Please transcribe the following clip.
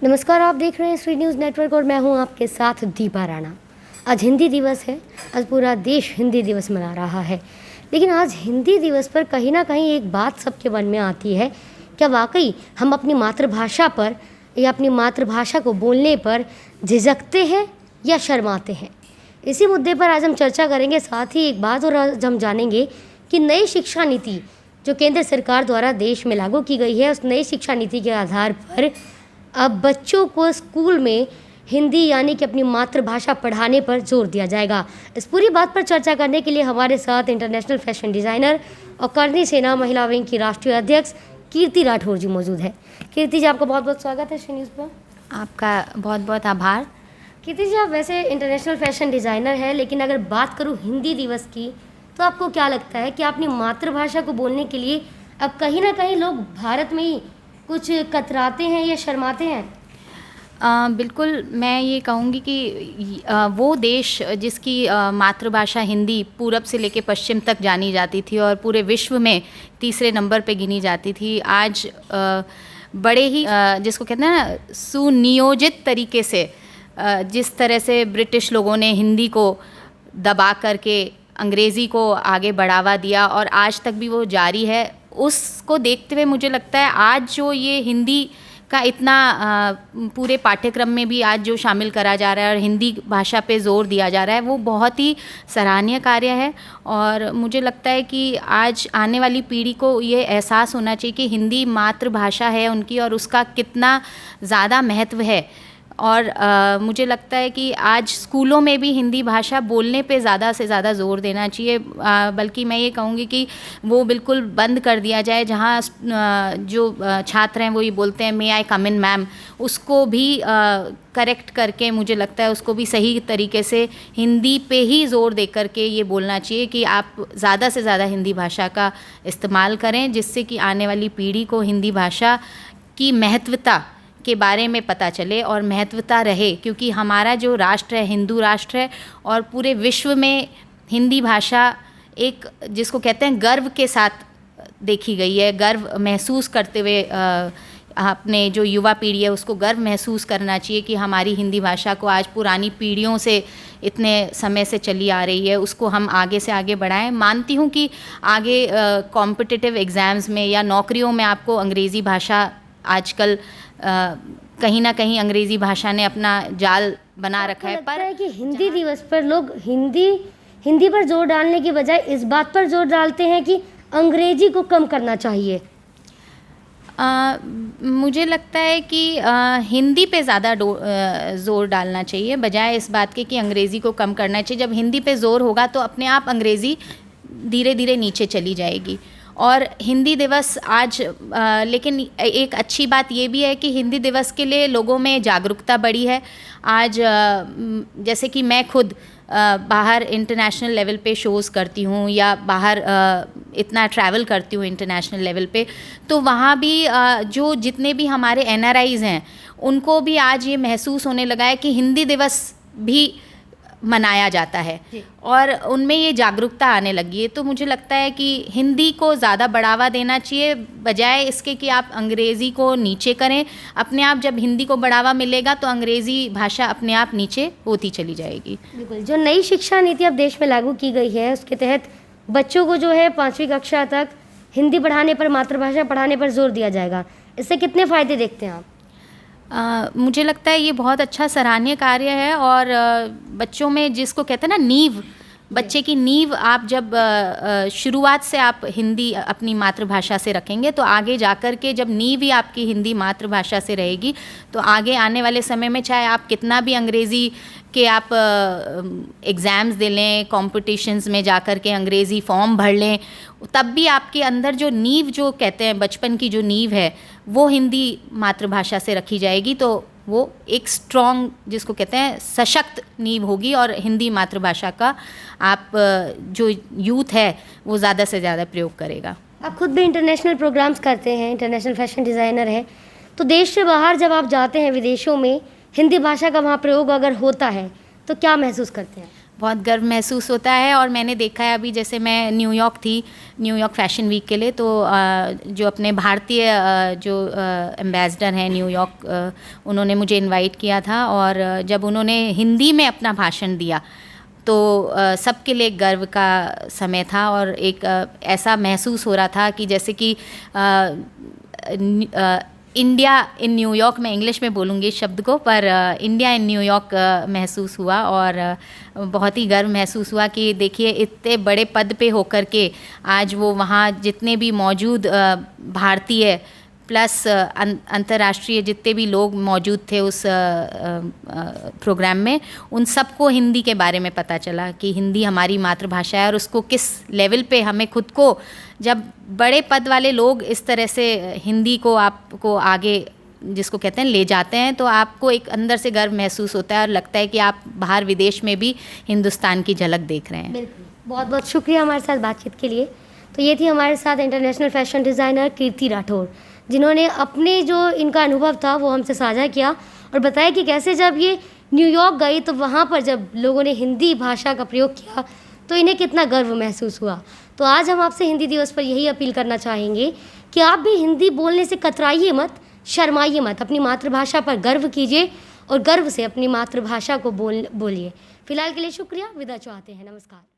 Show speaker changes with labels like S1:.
S1: नमस्कार, आप देख रहे हैं श्री न्यूज़ नेटवर्क और मैं हूं आपके साथ दीपा राणा। आज हिंदी दिवस है। आज पूरा देश हिंदी दिवस मना रहा है। लेकिन आज हिंदी दिवस पर कहीं ना कहीं एक बात सबके मन में आती है, क्या वाकई हम अपनी मातृभाषा पर या अपनी मातृभाषा को बोलने पर झिझकते हैं या शर्माते हैं। इसी मुद्दे पर आज हम चर्चा करेंगे। साथ ही एक बात और आज हम जानेंगे कि नई शिक्षा नीति जो केंद्र सरकार द्वारा देश में लागू की गई है, उस नई शिक्षा नीति के आधार पर अब बच्चों को स्कूल में हिंदी यानी कि अपनी मातृभाषा पढ़ाने पर जोर दिया जाएगा। इस पूरी बात पर चर्चा करने के लिए हमारे साथ इंटरनेशनल फैशन डिज़ाइनर और करनी सेना महिला विंग की राष्ट्रीय अध्यक्ष कीर्ति राठौर जी मौजूद है। कीर्ति जी, आपका बहुत बहुत स्वागत है श्री न्यूज़ पर।
S2: आपका बहुत बहुत आभार।
S1: कीर्ति जी, आप वैसे इंटरनेशनल फैशन डिज़ाइनर है, लेकिन अगर बात करूँ हिंदी दिवस की, तो आपको क्या लगता है कि अपनी मातृभाषा को बोलने के लिए अब कहीं ना कहीं लोग भारत में ही कुछ कतराते हैं या शर्माते हैं?
S2: बिल्कुल, मैं ये कहूँगी कि वो देश जिसकी मातृभाषा हिंदी पूरब से लेकर पश्चिम तक जानी जाती थी और पूरे विश्व में तीसरे नंबर पे गिनी जाती थी, आज बड़े ही जिसको कहते हैं ना सुनियोजित तरीके से जिस तरह से ब्रिटिश लोगों ने हिंदी को दबा करके अंग्रेज़ी को आगे बढ़ावा दिया और आज तक भी वो जारी है, उसको देखते हुए मुझे लगता है आज जो ये हिंदी का इतना पूरे पाठ्यक्रम में भी आज जो शामिल करा जा रहा है और हिंदी भाषा पे ज़ोर दिया जा रहा है, वो बहुत ही सराहनीय कार्य है। और मुझे लगता है कि आज आने वाली पीढ़ी को ये एहसास होना चाहिए कि हिंदी मातृभाषा है उनकी और उसका कितना ज़्यादा महत्व है। और मुझे लगता है कि आज स्कूलों में भी हिंदी भाषा बोलने पे ज़्यादा से ज़्यादा ज़ोर देना चाहिए, बल्कि मैं ये कहूँगी कि वो बिल्कुल बंद कर दिया जाए। जहाँ जो छात्र हैं वो ये बोलते हैं मे आई कम इन मैम, उसको भी करेक्ट करके मुझे लगता है उसको भी सही तरीके से हिंदी पे ही ज़ोर दे करके ये बोलना चाहिए कि आप ज़्यादा से ज़्यादा हिंदी भाषा का इस्तेमाल करें, जिससे कि आने वाली पीढ़ी को हिंदी भाषा की महत्वता के बारे में पता चले और महत्वता रहे। क्योंकि हमारा जो राष्ट्र है हिंदू राष्ट्र है और पूरे विश्व में हिंदी भाषा एक जिसको कहते हैं गर्व के साथ देखी गई है। गर्व महसूस करते हुए अपने जो युवा पीढ़ी है उसको गर्व महसूस करना चाहिए कि हमारी हिंदी भाषा को आज पुरानी पीढ़ियों से इतने समय से चली आ रही है, उसको हम आगे से आगे बढ़ाएं। मानती हूँ कि आगे कॉम्पिटिटिव एग्ज़ाम्स में या नौकरियों में आपको अंग्रेज़ी भाषा आजकल कहीं ना कहीं अंग्रेज़ी भाषा ने अपना जाल बना रखा है। पर
S1: है कि हिंदी दिवस पर लोग हिंदी पर जोर डालने की बजाय इस बात पर जोर डालते हैं कि अंग्रेज़ी को कम करना चाहिए।
S2: मुझे लगता है कि हिंदी पे ज़्यादा ज़ोर डालना चाहिए बजाय इस बात के कि अंग्रेज़ी को कम करना चाहिए। जब हिंदी पे ज़ोर होगा तो अपने आप अंग्रेज़ी धीरे धीरे नीचे चली जाएगी। और हिंदी दिवस आज लेकिन एक अच्छी बात ये भी है कि हिंदी दिवस के लिए लोगों में जागरूकता बढ़ी है। आज जैसे कि मैं खुद बाहर इंटरनेशनल लेवल पे शोज़ करती हूँ या बाहर इतना ट्रैवल करती हूँ इंटरनेशनल लेवल पे, तो वहाँ भी जो जितने भी हमारे NRIs हैं उनको भी आज ये महसूस होने लगा है कि हिंदी दिवस भी मनाया जाता है और उनमें ये जागरूकता आने लगी है। तो मुझे लगता है कि हिंदी को ज़्यादा बढ़ावा देना चाहिए बजाय इसके कि आप अंग्रेज़ी को नीचे करें। अपने आप जब हिंदी को बढ़ावा मिलेगा तो अंग्रेज़ी भाषा अपने आप नीचे होती चली जाएगी।
S1: बिल्कुल, जो नई शिक्षा नीति अब देश में लागू की गई है उसके तहत बच्चों को जो है 5वीं कक्षा तक हिंदी पढ़ाने पर, मातृभाषा पढ़ाने पर जोर दिया जाएगा। इससे कितने फ़ायदे देखते हैं आप?
S2: मुझे लगता है ये बहुत अच्छा सराहनीय कार्य है और बच्चों में जिसको कहते हैं ना नींव, बच्चे की नींव आप जब शुरुआत से आप हिंदी अपनी मातृभाषा से रखेंगे तो आगे जाकर के जब नींव ही आपकी हिंदी मातृभाषा से रहेगी तो आगे आने वाले समय में चाहे आप कितना भी अंग्रेज़ी के आप एग्ज़ाम्स दे लें, कॉम्पिटिशन्स में जाकर के अंग्रेज़ी फॉर्म भर लें, तब भी आपके अंदर जो नींव जो कहते हैं बचपन की जो नींव है वो हिंदी मातृभाषा से रखी जाएगी तो वो एक स्ट्रॉन्ग जिसको कहते हैं सशक्त नींव होगी और हिंदी मातृभाषा का आप जो यूथ है वो ज़्यादा से ज़्यादा प्रयोग करेगा।
S1: आप खुद भी इंटरनेशनल प्रोग्राम्स करते हैं, इंटरनेशनल फैशन डिज़ाइनर हैं, तो देश से बाहर जब आप जाते हैं विदेशों में हिंदी भाषा का वहाँ प्रयोग अगर होता है तो क्या महसूस करते हैं?
S2: बहुत गर्व महसूस होता है। और मैंने देखा है अभी, जैसे मैं न्यूयॉर्क थी, न्यूयॉर्क फैशन वीक के लिए, तो जो अपने भारतीय जो एम्बेसडर हैं न्यूयॉर्क, उन्होंने मुझे इनवाइट किया था। और जब उन्होंने हिंदी में अपना भाषण दिया तो सबके लिए गर्व का समय था। और एक ऐसा महसूस हो रहा था कि जैसे कि इंडिया इन न्यूयॉर्क, मैं इंग्लिश में बोलूँगी इस शब्द को, पर इंडिया इन न्यूयॉर्क महसूस हुआ। और बहुत ही गर्व महसूस हुआ कि देखिए इतने बड़े पद पे होकर के आज वो वहाँ जितने भी मौजूद भारतीय प्लस अंतर्राष्ट्रीय जितने भी लोग मौजूद थे उस प्रोग्राम में, उन सबको हिंदी के बारे में पता चला कि हिंदी हमारी मातृभाषा है। और उसको किस लेवल पे हमें खुद को, जब बड़े पद वाले लोग इस तरह से हिंदी को आपको आगे, जिसको कहते हैं, ले जाते हैं, तो आपको एक अंदर से गर्व महसूस होता है और लगता है कि आप बाहर विदेश में भी हिंदुस्तान की झलक देख रहे हैं।
S1: बिल्कुल, बहुत बहुत शुक्रिया हमारे साथ बातचीत के लिए। तो ये थी हमारे साथ इंटरनेशनल फैशन डिज़ाइनर कीर्ति राठौर, जिन्होंने अपने जो इनका अनुभव था वो हमसे साझा किया और बताया कि कैसे जब ये न्यूयॉर्क गई तो वहाँ पर जब लोगों ने हिंदी भाषा का प्रयोग किया तो इन्हें कितना गर्व महसूस हुआ। तो आज हम आपसे हिंदी दिवस पर यही अपील करना चाहेंगे कि आप भी हिंदी बोलने से कतराइए मत, शर्माइए मत, अपनी मातृभाषा पर गर्व कीजिए और गर्व से अपनी मातृभाषा को बोलिए। फिलहाल के लिए शुक्रिया, विदा चाहते हैं, नमस्कार।